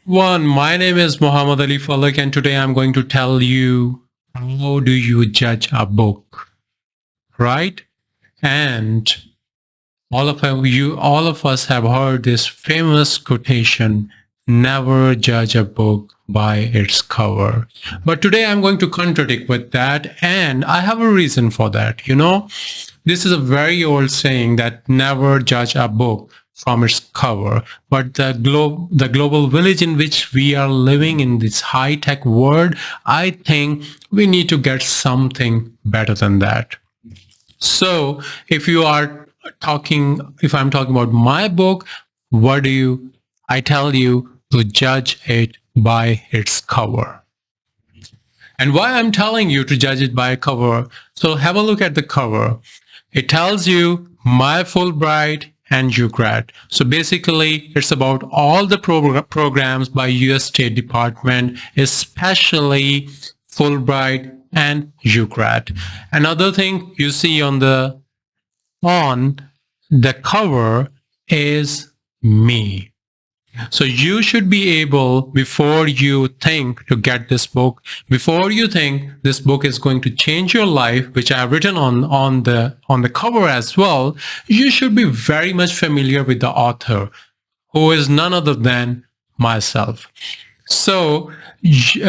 My name is Muhammad Ali Falak, and today I'm going to tell you how do you judge a book, right? And all of us have heard this famous quotation, never judge a book by its cover. But today I'm going to contradict with that, and I have a reason for that. This is a very old saying that never judge a book from its cover. But the global village in which we are living in this high-tech world, I think we need to get something better than that. So if I'm talking about my book, I tell you to judge it by its cover. And why I'm telling you to judge it by a cover, so have a look at the cover. It tells you my Fulbright and UGrad. So basically, it's about all the programs by US State Department, especially Fulbright and UGrad. Another thing you see on the cover is me. So you should be able, before you think to get this book, before you think this book is going to change your life, which I have written on the cover as well, you should be very much familiar with the author, who is none other than myself. So you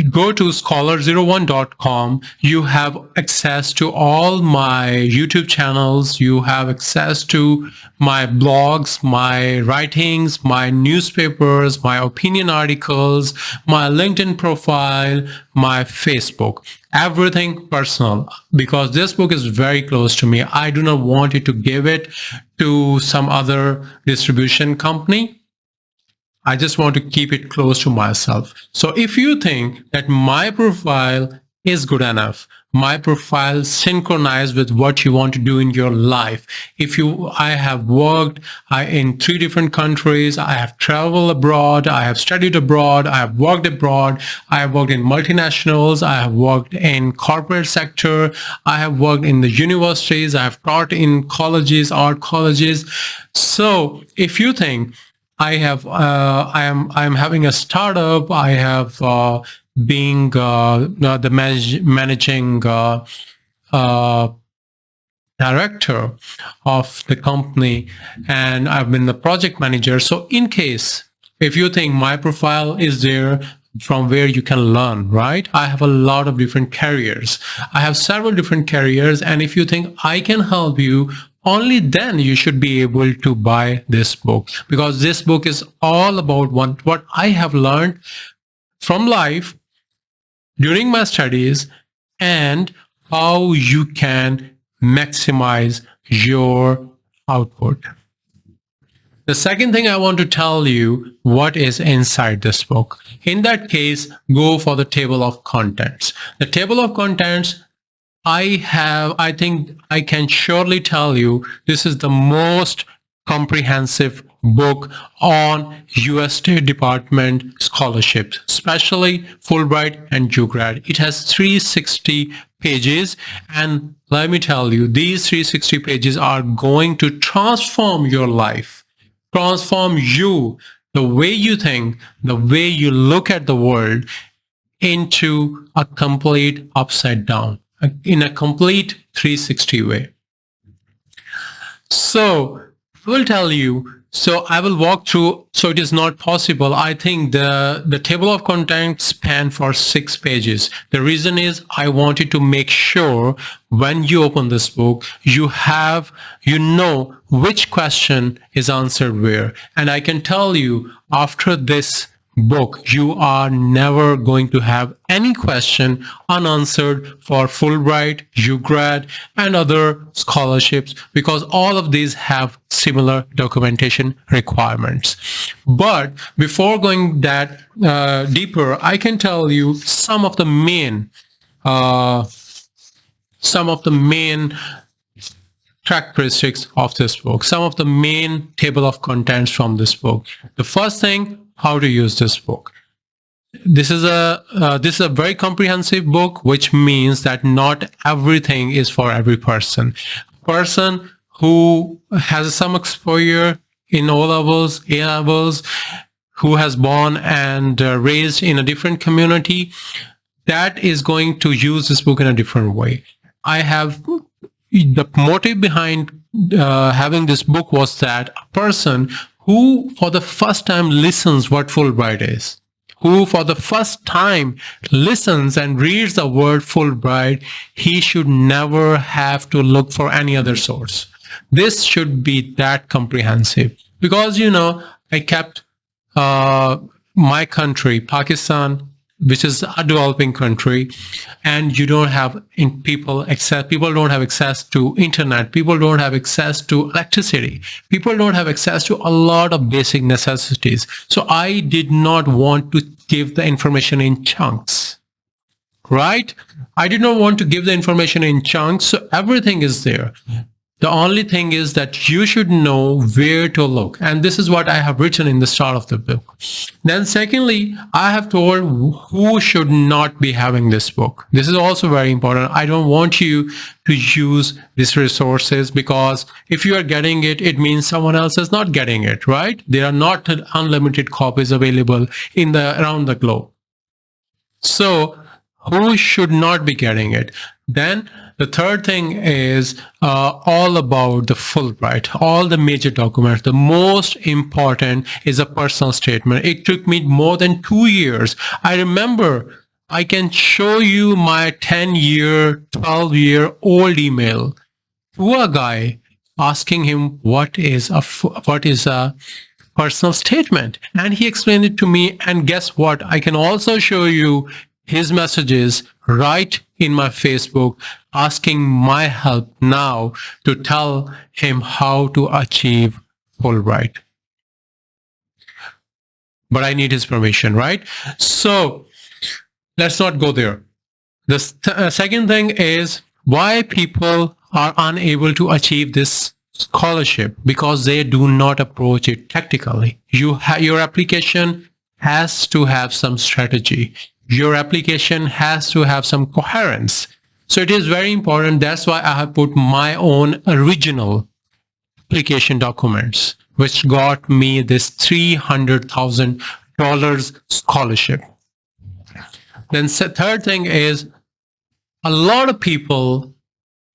go to scholar01.com. You have access to all my YouTube channels. You have access to my blogs, my writings, my newspapers, my opinion articles, my LinkedIn profile, my Facebook. Everything personal, because this book is very close to me. I do not want you to give it to some other distribution company. I just want to keep it close to myself. So if you think that my profile is good enough, my profile synchronized with what you want to do in your life. I have worked in 3 different countries. I have traveled abroad. I have studied abroad. I have worked abroad. I have worked in multinationals. I have worked in corporate sector. I have worked in the universities. I have taught in colleges, art colleges. So if you think I am having a startup. I have being the managing director of the company, and I've been the project manager. So in case if you think my profile is there from where you can learn, right? I have a lot of different careers. I have several different careers, and if you think I can help you, only then you should be able to buy this book, because this book is all about what I have learned from life during my studies and how you can maximize your output. The second thing I want to tell you what is inside this book. In that case, go for the table of contents. The table of contents I think I can surely tell you this is the most comprehensive book on US State Department scholarships, especially Fulbright and UGrad. It has 360 pages, and let me tell you, these 360 pages are going to transform your life, transform you, the way you think, the way you look at the world, into a complete upside down, in a complete 360 way. So I will tell you, so I will walk through, so it is not possible. I think the table of contents span for 6 pages. The reason is I wanted to make sure when you open this book, you know which question is answered where. And I can tell you, after this book, you are never going to have any question unanswered for Fulbright, UGrad, and other scholarships, because all of these have similar documentation requirements. But before going that deeper, I can tell you some of the main characteristics of this book, some of the main table of contents from this book. The first thing, how to use this book. This is a very comprehensive book, which means that not everything is for every person. Person who has some exposure in O levels, A levels, who has born and raised in a different community, that is going to use this book in a different way. I have the motive behind having this book was that a person who for the first time listens what Fulbright is, who for the first time listens and reads the word Fulbright, he should never have to look for any other source. This should be that comprehensive, because I kept my country, Pakistan, which is a developing country, and you don't have people don't have access to internet, people don't have access to electricity, people don't have access to a lot of basic necessities. So I did not want to give the information in chunks, right? I did not want to give the information in chunks, so everything is there. The only thing is that you should know where to look. And this is what I have written in the start of the book. Then secondly, I have told who should not be having this book. This is also very important. I don't want you to use these resources, because if you are getting it, it means someone else is not getting it, right? There are not unlimited copies available around the globe. So who should not be getting it? Then the third thing is all about the Fulbright, all the major documents. The most important is a personal statement. It took me more than 2 years. I remember I can show you my 10-year, 12-year-old email to a guy asking him what is a personal statement. And he explained it to me. And guess what? I can also show you his messages right in my Facebook asking my help now to tell him how to achieve Fulbright. But I need his permission, right? So let's not go there. The second thing is why people are unable to achieve this scholarship, because they do not approach it tactically. Your application has to have some strategy. Your application has to have some coherence. So it is very important. That's why I have put my own original application documents, which got me this $300,000 scholarship. Then third thing is a lot of people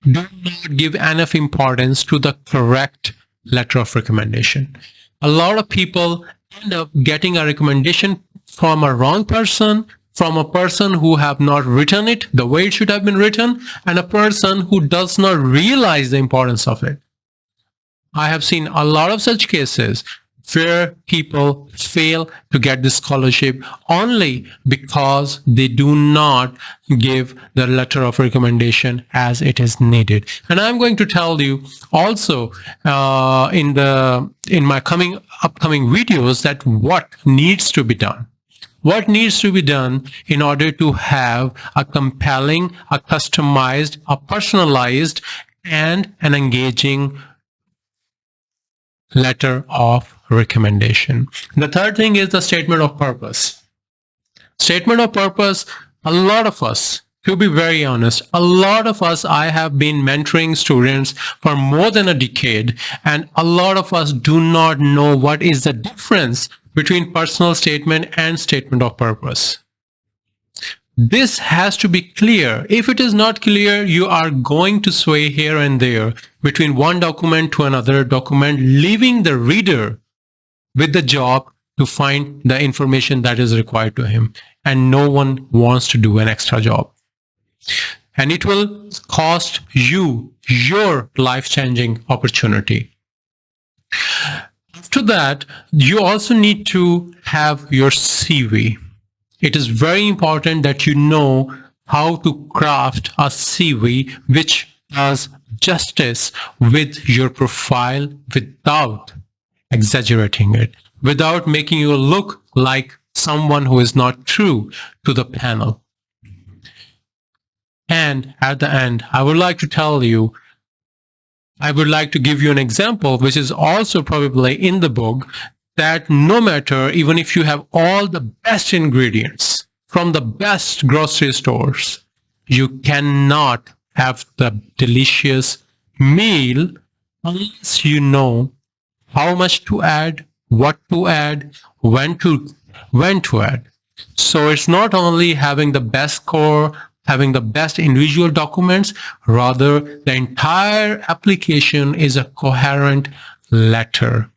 do not give enough importance to the correct letter of recommendation. A lot of people end up getting a recommendation from a wrong person, from a person who have not written it the way it should have been written, and a person who does not realize the importance of it. I have seen a lot of such cases where people fail to get this scholarship only because they do not give the letter of recommendation as it is needed. And I'm going to tell you also in my upcoming videos that what needs to be done. What needs to be done in order to have a compelling, a customized, a personalized, and an engaging letter of recommendation. The third thing is the statement of purpose. Statement of purpose, a lot of us, to be very honest, a lot of us, I have been mentoring students for more than a decade, and a lot of us do not know what is the difference between personal statement and statement of purpose. This has to be clear. If it is not clear, you are going to sway here and there between one document to another document, leaving the reader with the job to find the information that is required to him. And no one wants to do an extra job. And it will cost you your life-changing opportunity. After that, you also need to have your CV. It is very important that you know how to craft a CV which does justice with your profile without exaggerating it, without making you look like someone who is not true to the panel. And at the end, I would like to give you an example, which is also probably in the book, that no matter, even if you have all the best ingredients from the best grocery stores, you cannot have the delicious meal unless you know how much to add, what to add, when to add. So it's not only having the best score, having the best individual documents, rather the entire application is a coherent letter.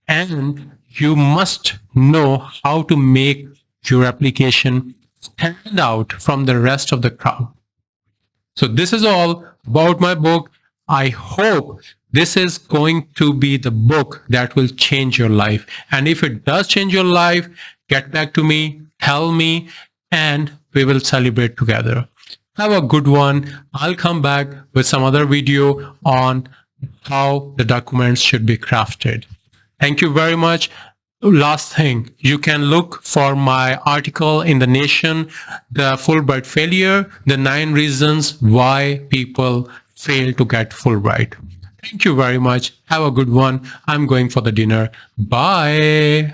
And you must know how to make your application stand out from the rest of the crowd. So this is all about my book. I hope this is going to be the book that will change your life. And if it does change your life, get back to me, tell me, and we will celebrate together. Have a good one. I'll come back with some other video on how the documents should be crafted. Thank you very much. Last thing, you can look for my article in The Nation, The Fulbright Failure, the 9 reasons why people fail to get Fulbright. Thank you very much. Have a good one. I'm going for the dinner. Bye.